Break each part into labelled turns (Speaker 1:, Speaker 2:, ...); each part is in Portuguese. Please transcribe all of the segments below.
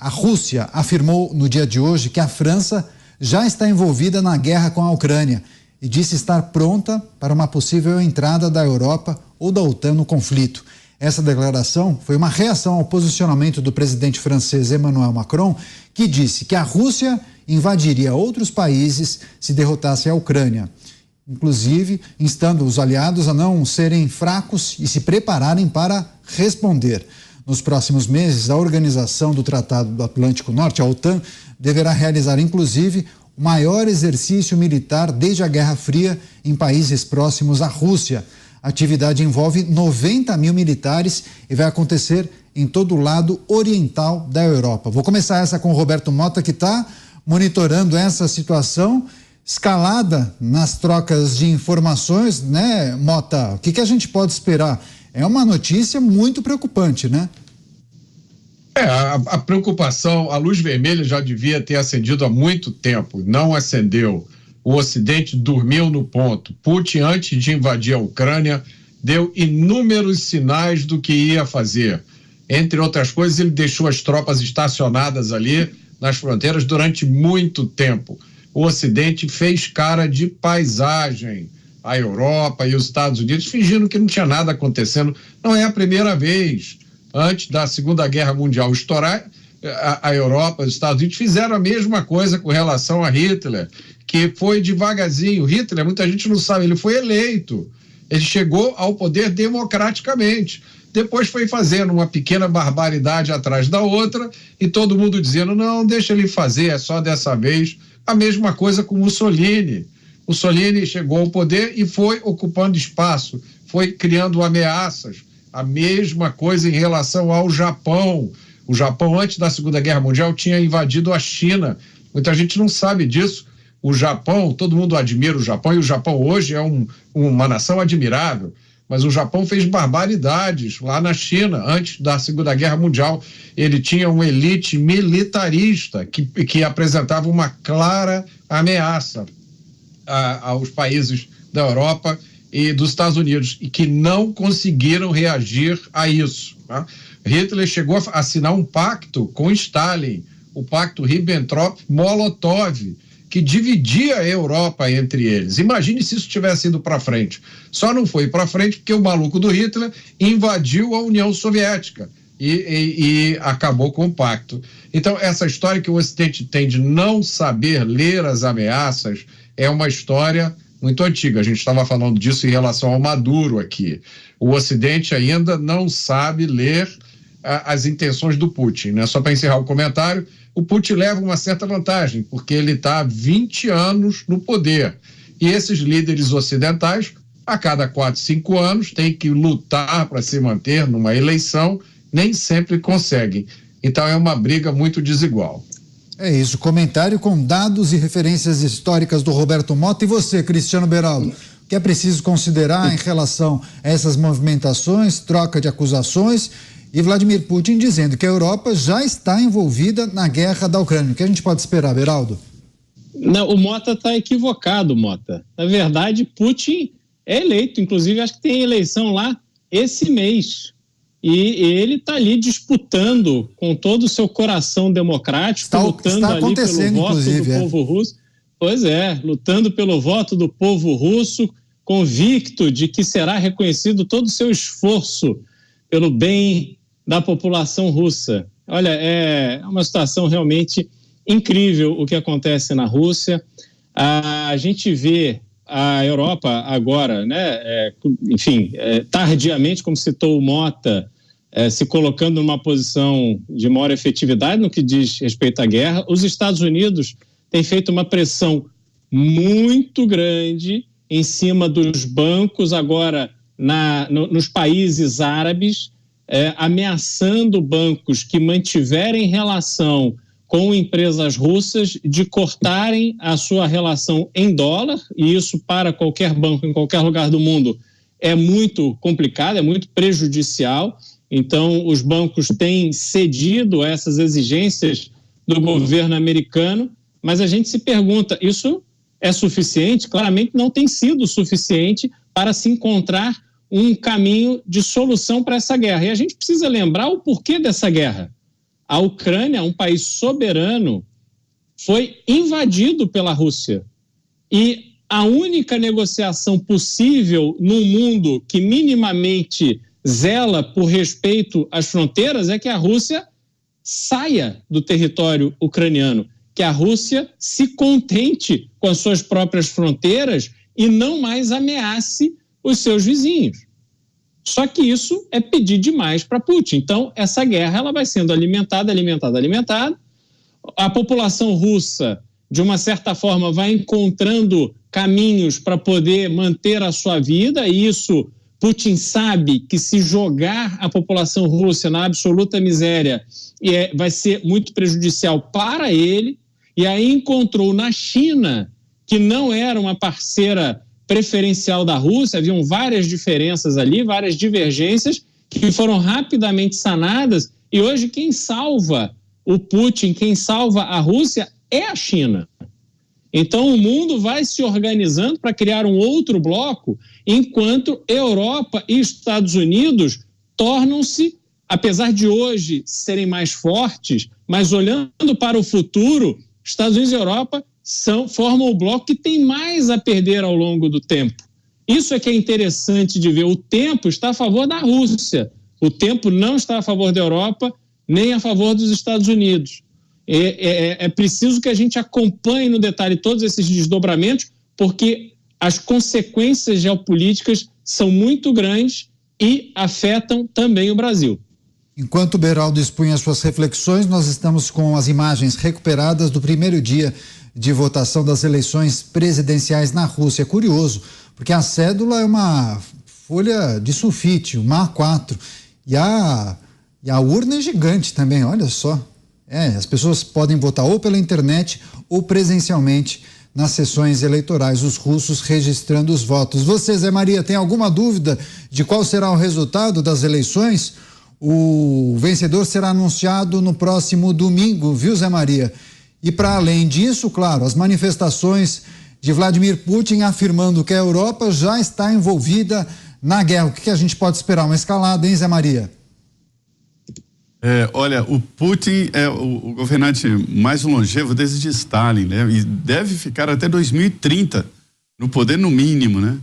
Speaker 1: A Rússia afirmou no dia de hoje que a França já está envolvida na guerra com a Ucrânia e disse estar pronta para uma possível entrada da Europa ou da OTAN no conflito. Essa declaração foi uma reação ao posicionamento do presidente francês Emmanuel Macron, que disse que a Rússia invadiria outros países se derrotasse a Ucrânia, inclusive instando os aliados a não serem fracos e se prepararem para responder. Nos próximos meses, a Organização do Tratado do Atlântico Norte, a OTAN, deverá realizar, inclusive, o maior exercício militar desde a Guerra Fria em países próximos à Rússia. A atividade envolve 90 mil militares e vai acontecer em todo o lado oriental da Europa. Vou começar essa com o Roberto Mota, que está monitorando essa situação, escalada nas trocas de informações, né, Mota? O que a gente pode esperar? É uma notícia muito preocupante, né?
Speaker 2: A preocupação, a luz vermelha já devia ter acendido há muito tempo, não acendeu. O Ocidente dormiu no ponto. Putin, antes de invadir a Ucrânia, deu inúmeros sinais do que ia fazer. Entre outras coisas, ele deixou as tropas estacionadas ali nas fronteiras durante muito tempo. O Ocidente fez cara de paisagem. A Europa e os Estados Unidos fingindo que não tinha nada acontecendo. Não é a primeira vez. Antes da Segunda Guerra Mundial estourar, a Europa e os Estados Unidos fizeram a mesma coisa com relação a Hitler, que foi devagarzinho. Hitler, muita gente não sabe, ele foi eleito. Ele chegou ao poder democraticamente. Depois foi fazendo uma pequena barbaridade atrás da outra e todo mundo dizendo, não, deixa ele fazer, é só dessa vez. A mesma coisa com Mussolini. Mussolini chegou ao poder e foi ocupando espaço, foi criando ameaças. A mesma coisa em relação ao Japão. O Japão, antes da Segunda Guerra Mundial, tinha invadido a China. Muita gente não sabe disso. O Japão, todo mundo admira o Japão, e o Japão hoje é uma nação admirável. Mas o Japão fez barbaridades lá na China, antes da Segunda Guerra Mundial. Ele tinha uma elite militarista que apresentava uma clara ameaça aos países da Europa e dos Estados Unidos, e que não conseguiram reagir a isso. Tá? Hitler chegou a assinar um pacto com Stalin, o pacto Ribbentrop-Molotov, que dividia a Europa entre eles. Imagine se isso tivesse ido para frente. Só não foi para frente porque o maluco do Hitler invadiu a União Soviética e acabou com o pacto. Então, essa história que o Ocidente tem de não saber ler as ameaças é uma história muito antiga. A gente estava falando disso em relação ao Maduro aqui. O Ocidente ainda não sabe ler as intenções do Putin, né? Só para encerrar o comentário, o Putin leva uma certa vantagem, porque ele está há 20 anos no poder. E esses líderes ocidentais, a cada 4, 5 anos, têm que lutar para se manter numa eleição, nem sempre conseguem. Então é uma briga muito desigual.
Speaker 1: É isso, comentário com dados e referências históricas do Roberto Mota. E você, Cristiano Beraldo, o que é preciso considerar em relação a essas movimentações, troca de acusações e Vladimir Putin dizendo que a Europa já está envolvida na guerra da Ucrânia? O que a gente pode esperar, Beraldo?
Speaker 3: Não, o Mota está equivocado, Mota. Na verdade, Putin é eleito, inclusive acho que tem eleição lá esse mês. E ele está ali disputando com todo o seu coração democrático, lutando ali pelo voto do povo russo. Pois é, lutando pelo voto do povo russo, convicto de que será reconhecido todo o seu esforço pelo bem da população russa. Olha, é uma situação realmente incrível o que acontece na Rússia. A gente vê a Europa agora, né, tardiamente, como citou o Mota, se colocando numa posição de maior efetividade no que diz respeito à guerra. Os Estados Unidos têm feito uma pressão muito grande em cima dos bancos agora nos países árabes, ameaçando bancos que mantiverem relação com empresas russas de cortarem a sua relação em dólar, e isso para qualquer banco em qualquer lugar do mundo é muito complicado, é muito prejudicial. Então, os bancos têm cedido a essas exigências do governo americano, mas a gente se pergunta, isso é suficiente? Claramente não tem sido suficiente para se encontrar um caminho de solução para essa guerra. E a gente precisa lembrar o porquê dessa guerra. A Ucrânia, um país soberano, foi invadido pela Rússia. E a única negociação possível num mundo que minimamente zela por respeito às fronteiras é que a Rússia saia do território ucraniano, que a Rússia se contente com as suas próprias fronteiras e não mais ameace os seus vizinhos. Só que isso é pedir demais para Putin. Então, essa guerra ela vai sendo alimentada. A população russa, de uma certa forma, vai encontrando caminhos para poder manter a sua vida, e isso Putin sabe que se jogar a população russa na absoluta miséria vai ser muito prejudicial para ele, e aí encontrou na China, que não era uma parceira preferencial da Rússia, haviam várias diferenças ali, várias divergências, que foram rapidamente sanadas, e hoje quem salva o Putin, quem salva a Rússia é a China. Então o mundo vai se organizando para criar um outro bloco, enquanto Europa e Estados Unidos tornam-se, apesar de hoje serem mais fortes, mas olhando para o futuro, Estados Unidos e Europa formam o bloco que tem mais a perder ao longo do tempo. Isso é que é interessante de ver. O tempo está a favor da Rússia, o tempo não está a favor da Europa, nem a favor dos Estados Unidos. É preciso que a gente acompanhe no detalhe todos esses desdobramentos, porque as consequências geopolíticas são muito grandes e afetam também o Brasil.
Speaker 1: Enquanto o Beraldo expunha suas reflexões, nós estamos com as imagens recuperadas do primeiro dia de votação das eleições presidenciais na Rússia. É curioso, porque a cédula é uma folha de sulfite, uma A4, e a urna é gigante também, olha só. As pessoas podem votar ou pela internet ou presencialmente nas sessões eleitorais, os russos registrando os votos. Você, Zé Maria, tem alguma dúvida de qual será o resultado das eleições? O vencedor será anunciado no próximo domingo, viu, Zé Maria? E para além disso, claro, as manifestações de Vladimir Putin afirmando que a Europa já está envolvida na guerra. O que a gente pode esperar? Uma escalada, hein, Zé Maria?
Speaker 4: Olha, o Putin é o governante mais longevo desde Stalin, né? E deve ficar até 2030 no poder, no mínimo, né?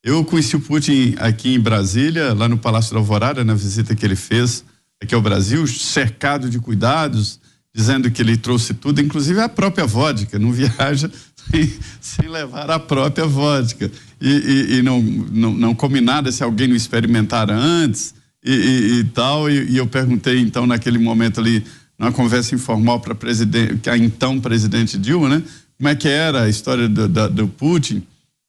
Speaker 4: Eu conheci o Putin aqui em Brasília, lá no Palácio da Alvorada, na visita que ele fez aqui ao Brasil, cercado de cuidados, dizendo que ele trouxe tudo, inclusive a própria vodka, não viaja sem levar a própria vodka. E não come nada se alguém não experimentara antes e tal. E eu perguntei, então, naquele momento ali, numa conversa informal para a então presidente Dilma, né? Como é que era a história do Putin?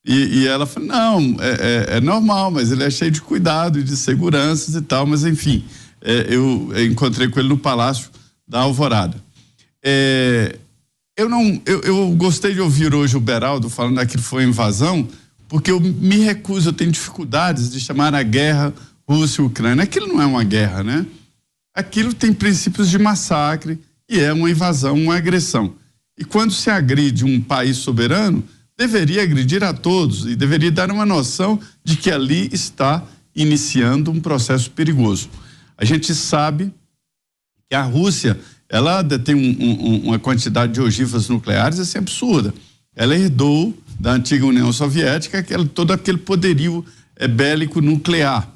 Speaker 4: E ela falou, não, é normal, mas ele é cheio de cuidado e de seguranças e tal, mas enfim, eu encontrei com ele no Palácio da Alvorada. Eu gostei de ouvir hoje o Beraldo falando que aquilo foi invasão, porque eu me recuso, eu tenho dificuldades de chamar a guerra Rússia e Ucrânia. Aquilo não é uma guerra, né? Aquilo tem princípios de massacre e é uma invasão, uma agressão. E quando se agride um país soberano, deveria agredir a todos e deveria dar uma noção de que ali está iniciando um processo perigoso. A gente sabe que a Rússia, ela detém uma quantidade de ogivas nucleares assim absurda. Ela herdou da antiga União Soviética todo aquele poderio bélico nuclear.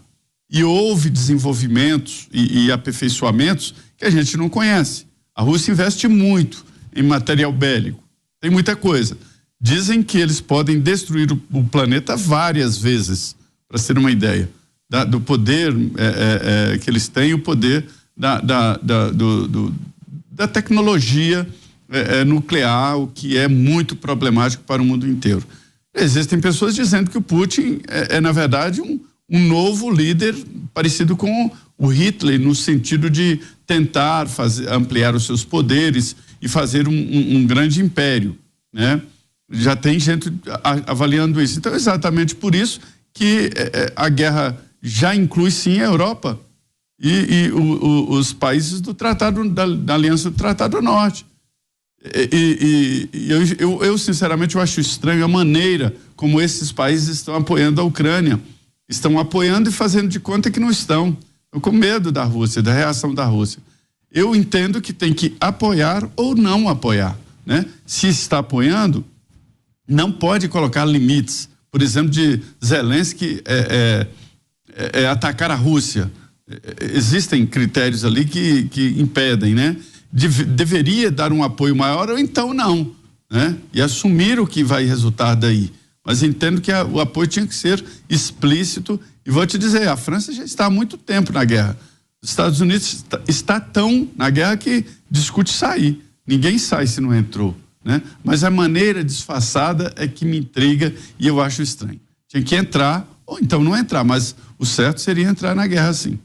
Speaker 4: E houve desenvolvimentos e aperfeiçoamentos que a gente não conhece. A Rússia investe muito em material bélico. Tem muita coisa. Dizem que eles podem destruir o planeta várias vezes, para ser uma ideia, do poder que eles têm, o poder da tecnologia nuclear, o que é muito problemático para o mundo inteiro. Existem pessoas dizendo que o Putin na verdade, um novo líder parecido com o Hitler, no sentido de tentar ampliar os seus poderes e fazer um grande império, né? Já tem gente avaliando isso. Então, exatamente por isso que a guerra já inclui, sim, a Europa e os países do Tratado, da Aliança do Tratado Norte. Eu sinceramente, eu acho estranho a maneira como esses países estão apoiando a Ucrânia. Estão apoiando e fazendo de conta que não estão. Eu com medo da Rússia, da reação da Rússia. eu entendo que tem que apoiar ou não apoiar, né? Se está apoiando, não pode colocar limites, por exemplo, de Zelensky atacar a Rússia. Existem critérios ali que impedem, né? Deveria dar um apoio maior ou então não, né? E assumir o que vai resultar daí. Mas entendo que o apoio tinha que ser explícito. E vou te dizer, a França já está há muito tempo na guerra. Os Estados Unidos está tão na guerra que discute sair. Ninguém sai se não entrou, né? Mas a maneira disfarçada é que me intriga e eu acho estranho. Tinha que entrar ou então não entrar, mas o certo seria entrar na guerra sim.